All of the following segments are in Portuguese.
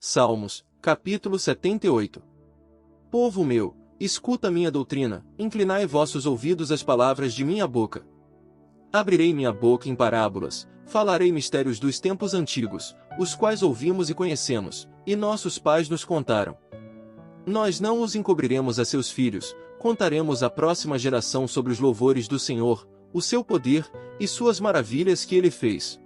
Salmos, capítulo 78. Povo meu, escuta minha doutrina, inclinai vossos ouvidos às palavras de minha boca. Abrirei minha boca em parábolas, falarei mistérios dos tempos antigos, os quais ouvimos e conhecemos, e nossos pais nos contaram. Nós não os encobriremos a seus filhos, contaremos à próxima geração sobre os louvores do Senhor, o seu poder, e suas maravilhas que ele fez.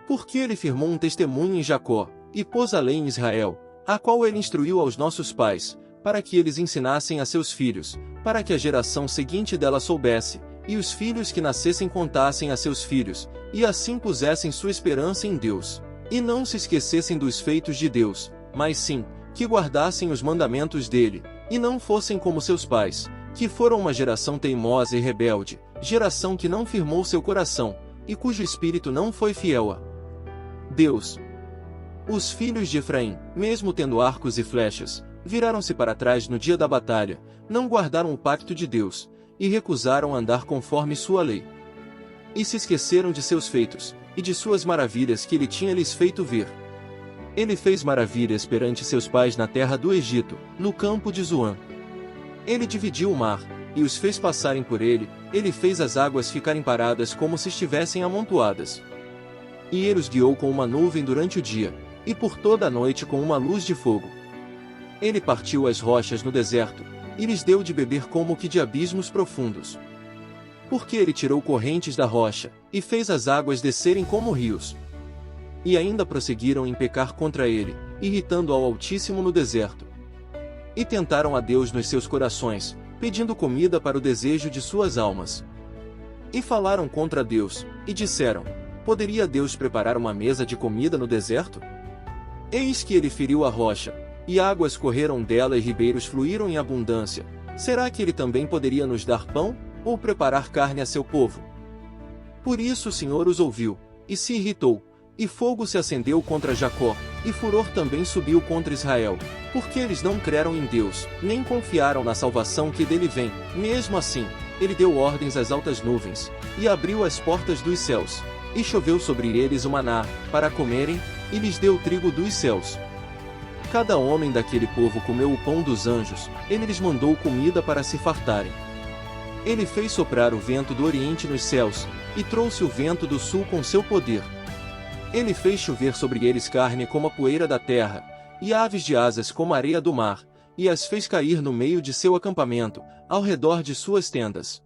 Porque ele firmou um testemunho em Jacó, e pôs a lei em Israel, a qual ele instruiu aos nossos pais, para que eles ensinassem a seus filhos, para que a geração seguinte dela soubesse, e os filhos que nascessem contassem a seus filhos, e assim pusessem sua esperança em Deus, e não se esquecessem dos feitos de Deus, mas sim, que guardassem os mandamentos dele, e não fossem como seus pais, que foram uma geração teimosa e rebelde, geração que não firmou seu coração, e cujo espírito não foi fiel a Deus. Os filhos de Efraim, mesmo tendo arcos e flechas, viraram-se para trás no dia da batalha, não guardaram o pacto de Deus, e recusaram andar conforme sua lei. E se esqueceram de seus feitos, e de suas maravilhas que ele tinha lhes feito ver. Ele fez maravilhas perante seus pais na terra do Egito, no campo de Zoan. Ele dividiu o mar, e os fez passarem por ele, ele fez as águas ficarem paradas como se estivessem amontoadas. E ele os guiou com uma nuvem durante o dia, e por toda a noite com uma luz de fogo. Ele partiu as rochas no deserto, e lhes deu de beber como que de abismos profundos. Porque ele tirou correntes da rocha, e fez as águas descerem como rios. E ainda prosseguiram em pecar contra ele, irritando ao Altíssimo no deserto. E tentaram a Deus nos seus corações, pedindo comida para o desejo de suas almas. E falaram contra Deus, e disseram: poderia Deus preparar uma mesa de comida no deserto? Eis que ele feriu a rocha, e águas correram dela e ribeiros fluíram em abundância. Será que ele também poderia nos dar pão, ou preparar carne a seu povo? Por isso o Senhor os ouviu, e se irritou, e fogo se acendeu contra Jacó, e furor também subiu contra Israel, porque eles não creram em Deus, nem confiaram na salvação que dele vem. Mesmo assim, ele deu ordens às altas nuvens, e abriu as portas dos céus, e choveu sobre eles o maná, para comerem, e lhes deu trigo dos céus. Cada homem daquele povo comeu o pão dos anjos, ele lhes mandou comida para se fartarem. Ele fez soprar o vento do oriente nos céus, e trouxe o vento do sul com seu poder. Ele fez chover sobre eles carne como a poeira da terra, e aves de asas como a areia do mar, e as fez cair no meio de seu acampamento, ao redor de suas tendas.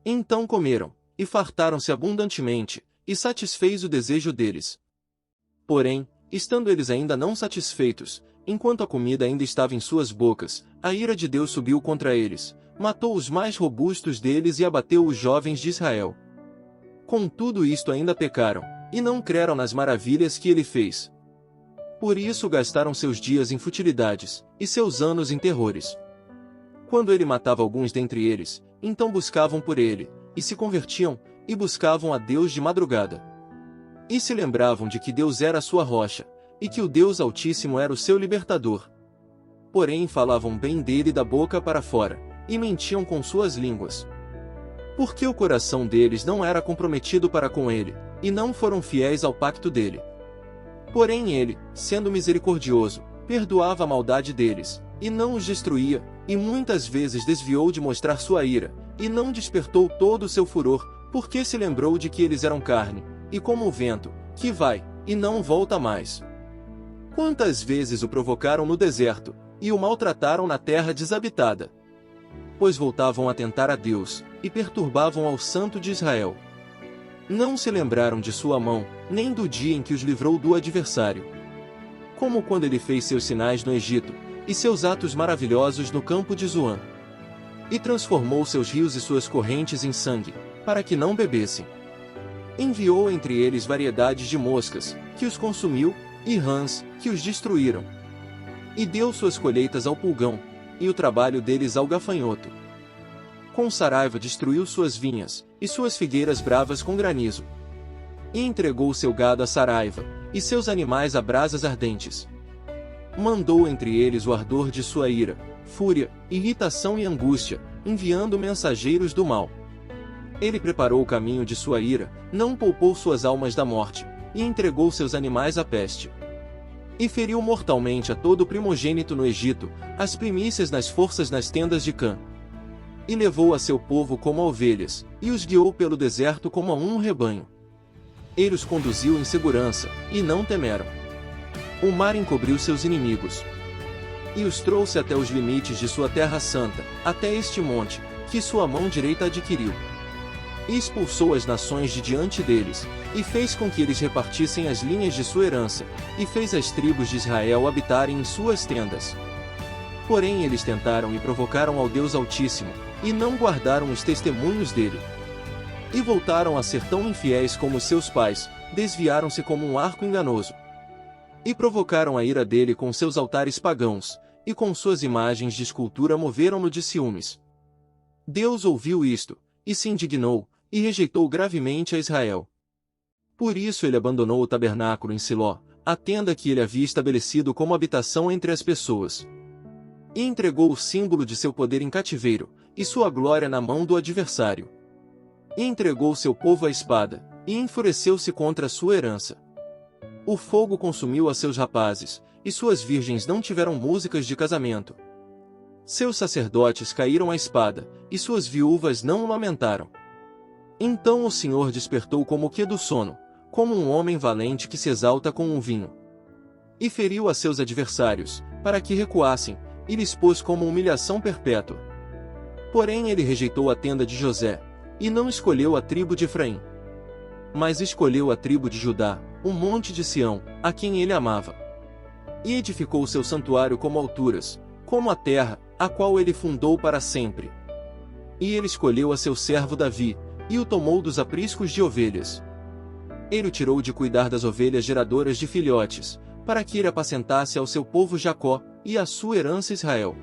Então comeram, e fartaram-se abundantemente, e satisfez o desejo deles. Porém, estando eles ainda não satisfeitos, enquanto a comida ainda estava em suas bocas, a ira de Deus subiu contra eles, matou os mais robustos deles e abateu os jovens de Israel. Com tudo isto ainda pecaram, e não creram nas maravilhas que ele fez. Por isso gastaram seus dias em futilidades, e seus anos em terrores. Quando ele matava alguns dentre eles, então buscavam por ele, e se convertiam, e buscavam a Deus de madrugada. E se lembravam de que Deus era a sua rocha, e que o Deus Altíssimo era o seu libertador. Porém falavam bem dele da boca para fora, e mentiam com suas línguas. Porque o coração deles não era comprometido para com ele, e não foram fiéis ao pacto dele. Porém ele, sendo misericordioso, perdoava a maldade deles, e não os destruía, e muitas vezes desviou de mostrar sua ira, e não despertou todo o seu furor, porque se lembrou de que eles eram carne, e como o vento, que vai, e não volta mais. Quantas vezes o provocaram no deserto, e o maltrataram na terra desabitada? Pois voltavam a tentar a Deus, e perturbavam ao Santo de Israel. Não se lembraram de sua mão, nem do dia em que os livrou do adversário. Como quando ele fez seus sinais no Egito, e seus atos maravilhosos no campo de Zoan. E transformou seus rios e suas correntes em sangue, para que não bebessem. Enviou entre eles variedades de moscas, que os consumiu, e rãs, que os destruíram. E deu suas colheitas ao pulgão, e o trabalho deles ao gafanhoto. Com saraiva destruiu suas vinhas, e suas figueiras bravas com granizo. E entregou seu gado à saraiva, e seus animais a brasas ardentes. Mandou entre eles o ardor de sua ira, fúria, irritação e angústia, enviando mensageiros do mal. Ele preparou o caminho de sua ira, não poupou suas almas da morte, e entregou seus animais à peste. E feriu mortalmente a todo primogênito no Egito, as primícias nas forças nas tendas de Cã. E levou a seu povo como a ovelhas, e os guiou pelo deserto como a um rebanho. Ele os conduziu em segurança, e não temeram. O mar encobriu seus inimigos. E os trouxe até os limites de sua terra santa, até este monte, que sua mão direita adquiriu. E expulsou as nações de diante deles, e fez com que eles repartissem as linhas de sua herança, e fez as tribos de Israel habitarem em suas tendas. Porém eles tentaram e provocaram ao Deus Altíssimo, e não guardaram os testemunhos dele. E voltaram a ser tão infiéis como seus pais, desviaram-se como um arco enganoso. E provocaram a ira dele com seus altares pagãos, e com suas imagens de escultura moveram-no de ciúmes. Deus ouviu isto, e se indignou, e rejeitou gravemente a Israel. Por isso ele abandonou o tabernáculo em Siló, a tenda que ele havia estabelecido como habitação entre as pessoas. E entregou o símbolo de seu poder em cativeiro, e sua glória na mão do adversário. E entregou seu povo à espada, e enfureceu-se contra a sua herança. O fogo consumiu a seus rapazes, e suas virgens não tiveram músicas de casamento. Seus sacerdotes caíram à espada, e suas viúvas não o lamentaram. Então o Senhor despertou como que do sono, como um homem valente que se exalta com um vinho. E feriu a seus adversários, para que recuassem, e lhes pôs como humilhação perpétua. Porém ele rejeitou a tenda de José, e não escolheu a tribo de Efraim. Mas escolheu a tribo de Judá, o monte de Sião, a quem ele amava. E edificou seu santuário como alturas, como a terra, a qual ele fundou para sempre. E ele escolheu a seu servo Davi, e o tomou dos apriscos de ovelhas. Ele o tirou de cuidar das ovelhas geradoras de filhotes, para que ele apacentasse ao seu povo Jacó, e à sua herança Israel.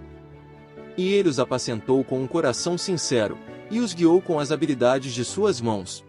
E ele os apacentou com um coração sincero, e os guiou com as habilidades de suas mãos.